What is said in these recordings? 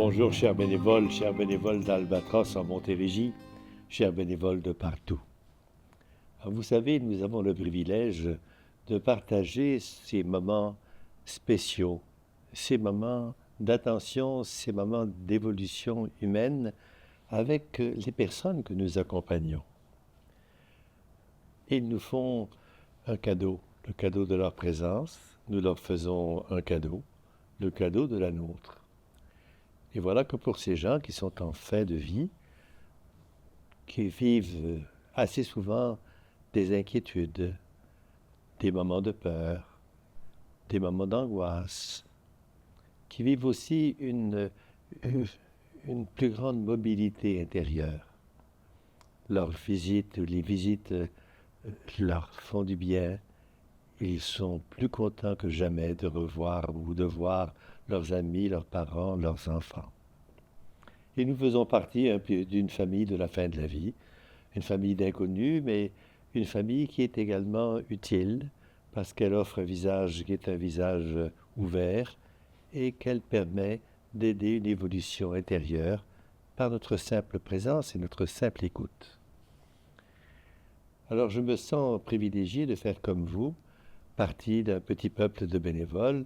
Bonjour chers bénévoles d'Albatros en Montérégie, chers bénévoles de partout. Alors, vous savez, nous avons le privilège de partager ces moments spéciaux, ces moments d'attention, ces moments d'évolution humaine avec les personnes que nous accompagnons. Ils nous font un cadeau, le cadeau de leur présence, nous leur faisons un cadeau, le cadeau de la nôtre. Et voilà que pour ces gens qui sont en fin de vie, qui vivent assez souvent des inquiétudes, des moments de peur, des moments d'angoisse, qui vivent aussi une plus grande mobilité intérieure. Les visites leur font du bien. Ils sont plus contents que jamais de revoir ou de voir leurs amis, leurs parents, leurs enfants. Et nous faisons partie un peu d'une famille de la fin de la vie, une famille d'inconnus, mais une famille qui est également utile parce qu'elle offre un visage qui est un visage ouvert et qu'elle permet d'aider une évolution intérieure par notre simple présence et notre simple écoute. Alors je me sens privilégié de faire comme vous, partie d'un petit peuple de bénévoles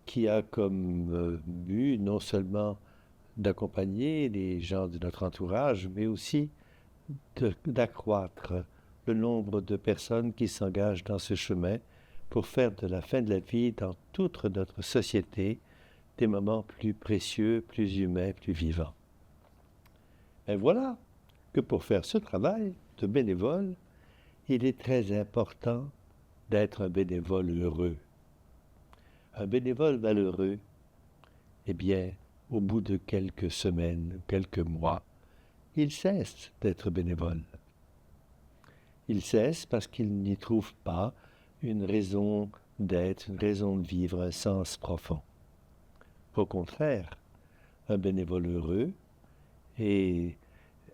qui a comme but non seulement d'accompagner les gens de notre entourage, mais aussi d'accroître le nombre de personnes qui s'engagent dans ce chemin pour faire de la fin de la vie dans toute notre société des moments plus précieux, plus humains, plus vivants. Et voilà que pour faire ce travail de bénévole, il est très important d'être un bénévole heureux. Un bénévole malheureux, eh bien, au bout de quelques semaines, quelques mois, il cesse d'être bénévole. Il cesse parce qu'il n'y trouve pas une raison d'être, une raison de vivre, un sens profond. Au contraire, un bénévole heureux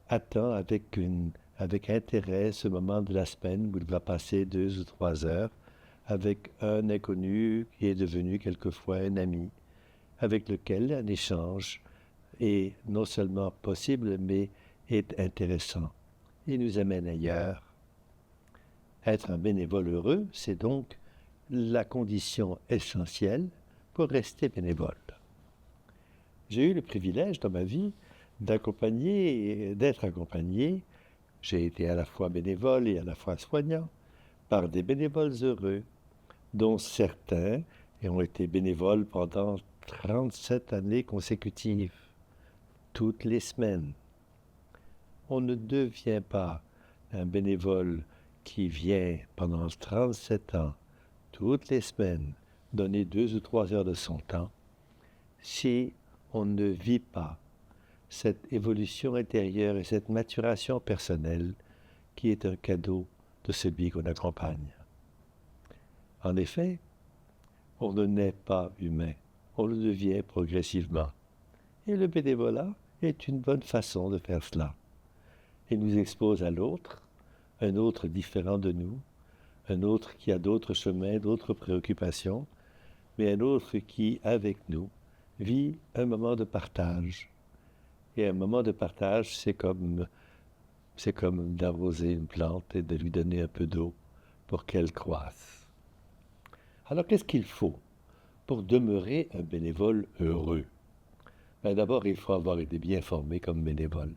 attend avec intérêt ce moment de la semaine où il va passer 2 ou 3 heures avec un inconnu qui est devenu quelquefois un ami, avec lequel un échange est non seulement possible, mais est intéressant et nous amène ailleurs. Être un bénévole heureux, c'est donc la condition essentielle pour rester bénévole. J'ai eu le privilège dans ma vie d'être accompagné. J'ai été à la fois bénévole et à la fois soignant par des bénévoles heureux, dont certains ont été bénévoles pendant 37 années consécutives, toutes les semaines. On ne devient pas un bénévole qui vient pendant 37 ans, toutes les semaines, donner 2 ou 3 heures de son temps, si on ne vit pas cette évolution intérieure et cette maturation personnelle qui est un cadeau de celui qu'on accompagne. En effet, on ne naît pas humain, on le devient progressivement. Et le bénévolat est une bonne façon de faire cela. Il nous expose à l'autre, un autre différent de nous, un autre qui a d'autres chemins, d'autres préoccupations, mais un autre qui, avec nous, vit un moment de partage. Et un moment de partage, c'est comme d'arroser une plante et de lui donner un peu d'eau pour qu'elle croisse. Alors, qu'est-ce qu'il faut pour demeurer un bénévole heureux? D'abord, il faut avoir été bien formé comme bénévole.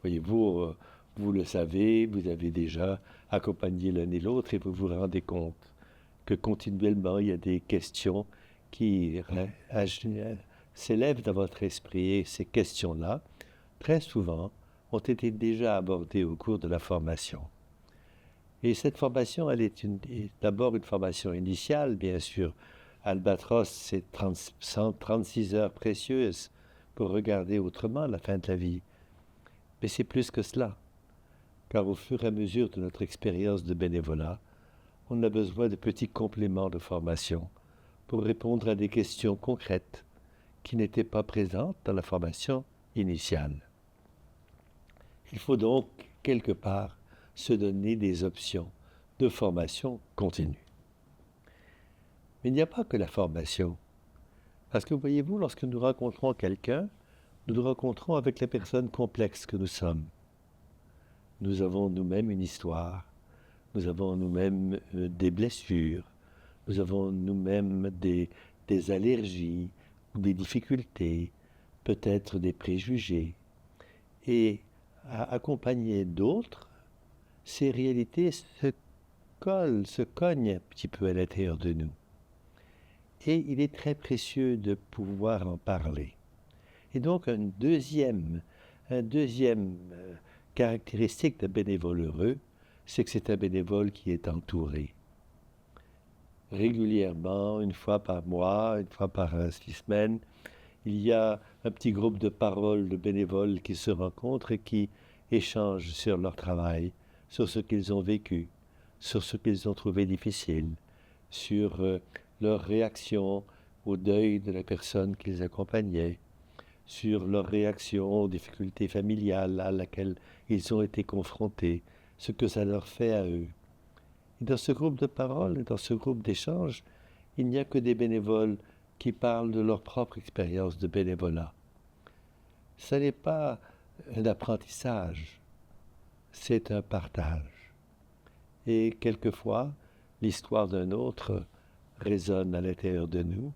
Voyez-vous, vous le savez, vous avez déjà accompagné l'un et l'autre et vous vous rendez compte que continuellement, il y a des questions qui s'élèvent dans votre esprit et ces questions-là, très souvent, ont été déjà abordées au cours de la formation. Et cette formation, elle est d'abord une formation initiale, bien sûr. Albatros, c'est 136 heures précieuses pour regarder autrement la fin de la vie. Mais c'est plus que cela, car au fur et à mesure de notre expérience de bénévolat, on a besoin de petits compléments de formation pour répondre à des questions concrètes qui n'étaient pas présentes dans la formation initiale. Il faut donc, quelque part, se donner des options de formation continue. Mais il n'y a pas que la formation. Parce que voyez-vous, lorsque nous rencontrons quelqu'un, nous nous rencontrons avec les personnes complexes que nous sommes. Nous avons nous-mêmes une histoire, nous avons nous-mêmes des blessures, nous avons nous-mêmes des allergies, des difficultés, peut-être des préjugés. Et à accompagner d'autres, ces réalités se cognent un petit peu à l'intérieur de nous. Et il est très précieux de pouvoir en parler. Et donc, un deuxième caractéristique d'un bénévole heureux, c'est que c'est un bénévole qui est entouré. Régulièrement, une fois par mois, une fois par 6 semaines, il y a un petit groupe de paroles de bénévoles qui se rencontrent et qui échangent sur leur travail, sur ce qu'ils ont vécu, sur ce qu'ils ont trouvé difficile, sur leur réaction au deuil de la personne qu'ils accompagnaient, sur leur réaction aux difficultés familiales à laquelle ils ont été confrontés, ce que ça leur fait à eux. Et dans ce groupe de paroles, dans ce groupe d'échanges, il n'y a que des bénévoles qui parlent de leur propre expérience de bénévolat. Ce n'est pas un apprentissage, c'est un partage. Et quelquefois, l'histoire d'un autre résonne à l'intérieur de nous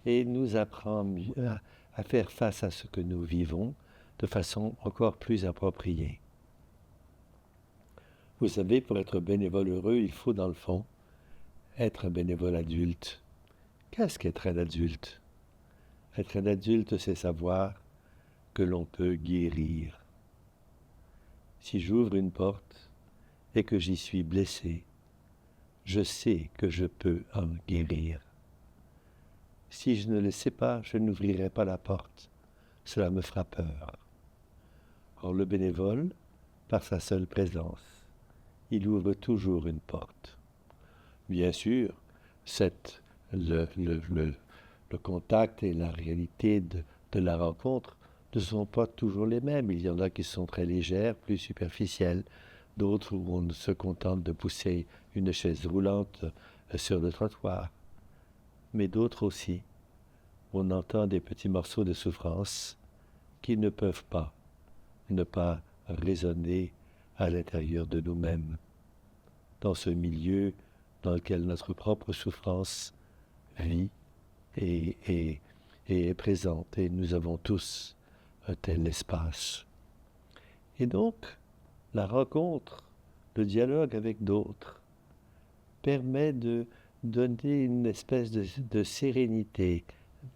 et nous apprend à faire face à ce que nous vivons de façon encore plus appropriée. Vous savez, pour être bénévole heureux, il faut dans le fond être un bénévole adulte. Qu'est-ce qu'être un adulte? Être un adulte, c'est savoir que l'on peut guérir. Si j'ouvre une porte et que j'y suis blessé, je sais que je peux en guérir. Si je ne le sais pas, je n'ouvrirai pas la porte. Cela me fera peur. Or, le bénévole, par sa seule présence, il ouvre toujours une porte. Bien sûr, le contact et la réalité de la rencontre ne sont pas toujours les mêmes. Il y en a qui sont très légères, plus superficielles, d'autres où on se contente de pousser une chaise roulante sur le trottoir, mais d'autres aussi, où on entend des petits morceaux de souffrance qui ne peuvent pas ne pas résonner à l'intérieur de nous-mêmes, dans ce milieu dans lequel notre propre souffrance vit et est présente, et nous avons tous un tel espace. Et donc, la rencontre, le dialogue avec d'autres, permet de donner une espèce de sérénité,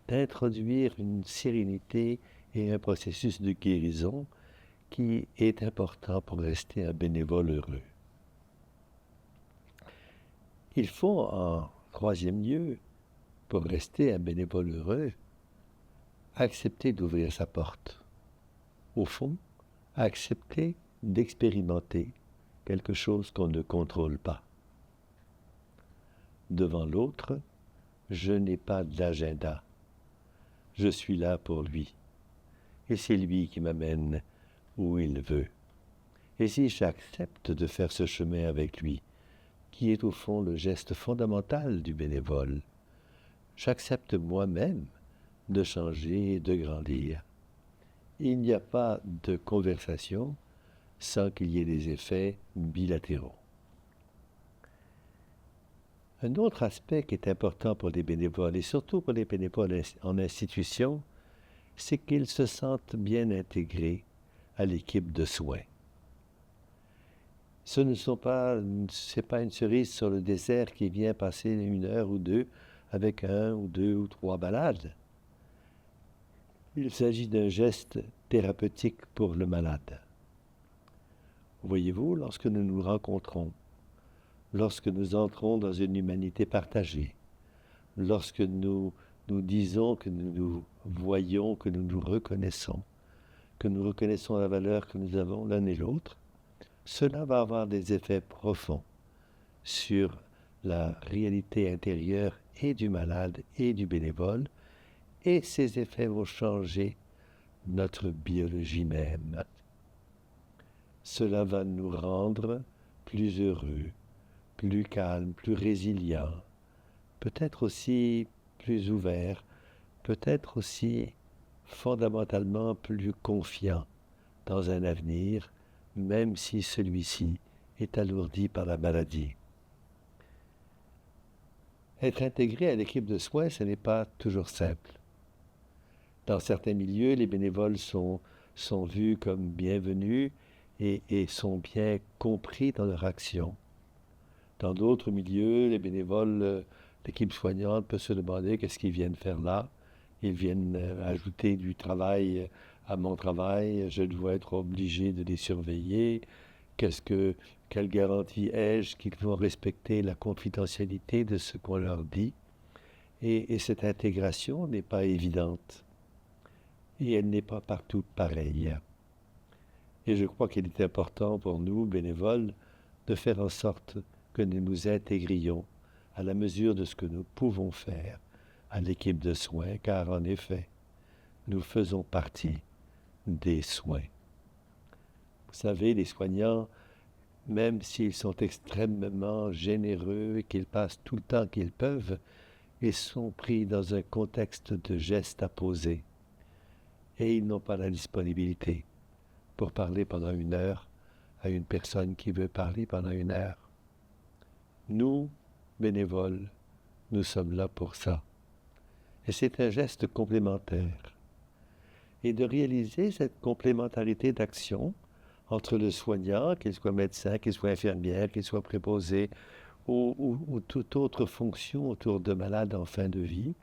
d'introduire une sérénité et un processus de guérison qui est important pour rester un bénévole heureux. Il faut, en troisième lieu, pour rester un bénévole heureux, accepter d'ouvrir sa porte. Au fond, accepter d'expérimenter quelque chose qu'on ne contrôle pas. Devant l'autre, je n'ai pas d'agenda. Je suis là pour lui. Et c'est lui qui m'amène où il veut. Et si j'accepte de faire ce chemin avec lui, qui est au fond le geste fondamental du bénévole, j'accepte moi-même de changer et de grandir. Il n'y a pas de conversation sans qu'il y ait des effets bilatéraux. Un autre aspect qui est important pour les bénévoles, et surtout pour les bénévoles en institution, c'est qu'ils se sentent bien intégrés à l'équipe de soins. C'est pas une cerise sur le dessert qui vient passer 1 heure ou 2 avec 1 ou 2 ou 3 malades. Il s'agit d'un geste thérapeutique pour le malade. Voyez-vous, lorsque nous nous rencontrons, lorsque nous entrons dans une humanité partagée, lorsque nous disons que nous nous voyons, que nous nous reconnaissons la valeur que nous avons l'un et l'autre, cela va avoir des effets profonds sur la réalité intérieure et du malade et du bénévole, et ces effets vont changer notre biologie même. Cela va nous rendre plus heureux, plus calmes, plus résilients, peut-être aussi plus ouverts, peut-être aussi fondamentalement plus confiant dans un avenir, même si celui-ci est alourdi par la maladie. Être intégré à l'équipe de soins, ce n'est pas toujours simple. Dans certains milieux, les bénévoles sont vus comme bienvenus et sont bien compris dans leur action. Dans d'autres milieux, les bénévoles, l'équipe soignante peut se demander qu'est-ce qu'ils viennent faire là. Ils viennent ajouter du travail à mon travail, je dois être obligé de les surveiller. Quelle garantie ai-je qu'ils vont respecter la confidentialité de ce qu'on leur dit? Et cette intégration n'est pas évidente. Et elle n'est pas partout pareille. Et je crois qu'il est important pour nous, bénévoles, de faire en sorte que nous nous intégrions à la mesure de ce que nous pouvons faire à l'équipe de soins, car en effet, nous faisons partie des soins. Vous savez, les soignants, même s'ils sont extrêmement généreux et qu'ils passent tout le temps qu'ils peuvent, ils sont pris dans un contexte de gestes à poser. Et ils n'ont pas la disponibilité pour parler pendant 1 heure à une personne qui veut parler pendant 1 heure. Nous, bénévoles, nous sommes là pour ça. Et c'est un geste complémentaire. Et de réaliser cette complémentarité d'action entre le soignant, qu'il soit médecin, qu'il soit infirmière, qu'il soit préposé, ou toute autre fonction autour de malades en fin de vie,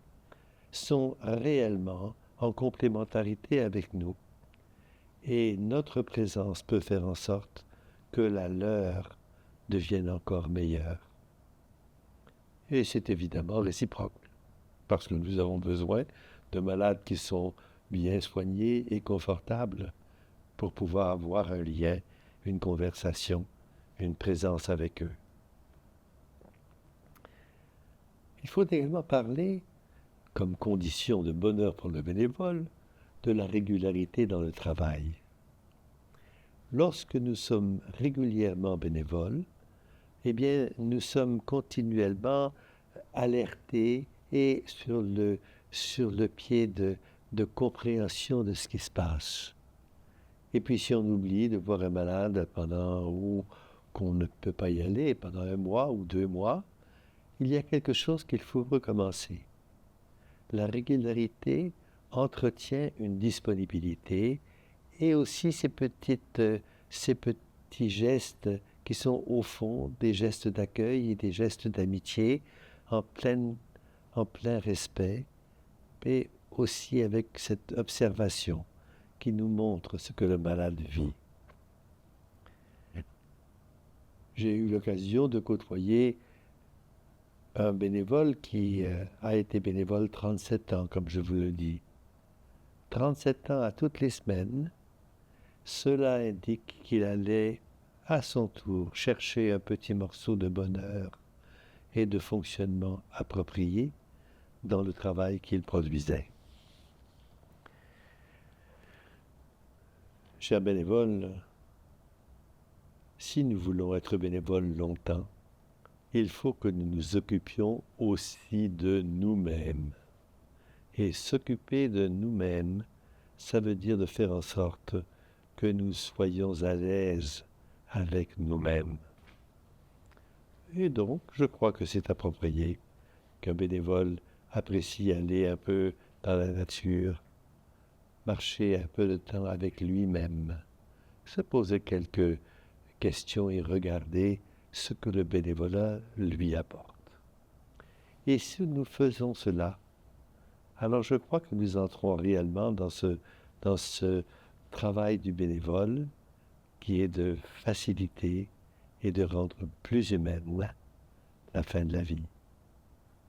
sont réellement en complémentarité avec nous. Et notre présence peut faire en sorte que la leur devienne encore meilleure. Et c'est évidemment réciproque, parce que nous avons besoin de malades qui sont bien soignés et confortables pour pouvoir avoir un lien, une conversation, une présence avec eux. Il faut également parler, comme condition de bonheur pour le bénévole, de la régularité dans le travail. Lorsque nous sommes régulièrement bénévoles, eh bien, nous sommes continuellement alertés et sur le pied de compréhension de ce qui se passe. Et puis si on oublie de voir un malade ou qu'on ne peut pas y aller pendant 1 mois ou 2 mois, il y a quelque chose qu'il faut recommencer. La régularité entretient une disponibilité et aussi ces petits gestes qui sont au fond des gestes d'accueil et des gestes d'amitié en plein respect, et aussi avec cette observation qui nous montre ce que le malade vit. J'ai eu l'occasion de côtoyer un bénévole qui a été bénévole 37 ans, comme je vous le dis. 37 ans à toutes les semaines, cela indique qu'il allait à son tour chercher un petit morceau de bonheur et de fonctionnement approprié dans le travail qu'il produisait. Chers bénévoles, si nous voulons être bénévoles longtemps, il faut que nous nous occupions aussi de nous-mêmes. Et s'occuper de nous-mêmes, ça veut dire de faire en sorte que nous soyons à l'aise avec nous-mêmes. Et donc, je crois que c'est approprié qu'un bénévole apprécie aller un peu dans la nature, marcher un peu de temps avec lui-même, se poser quelques questions et regarder ce que le bénévolat lui apporte. Et si nous faisons cela, alors je crois que nous entrons réellement dans ce travail du bénévole qui est de faciliter et de rendre plus humaine la fin de la vie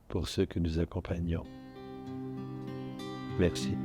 pour ceux que nous accompagnons. Merci.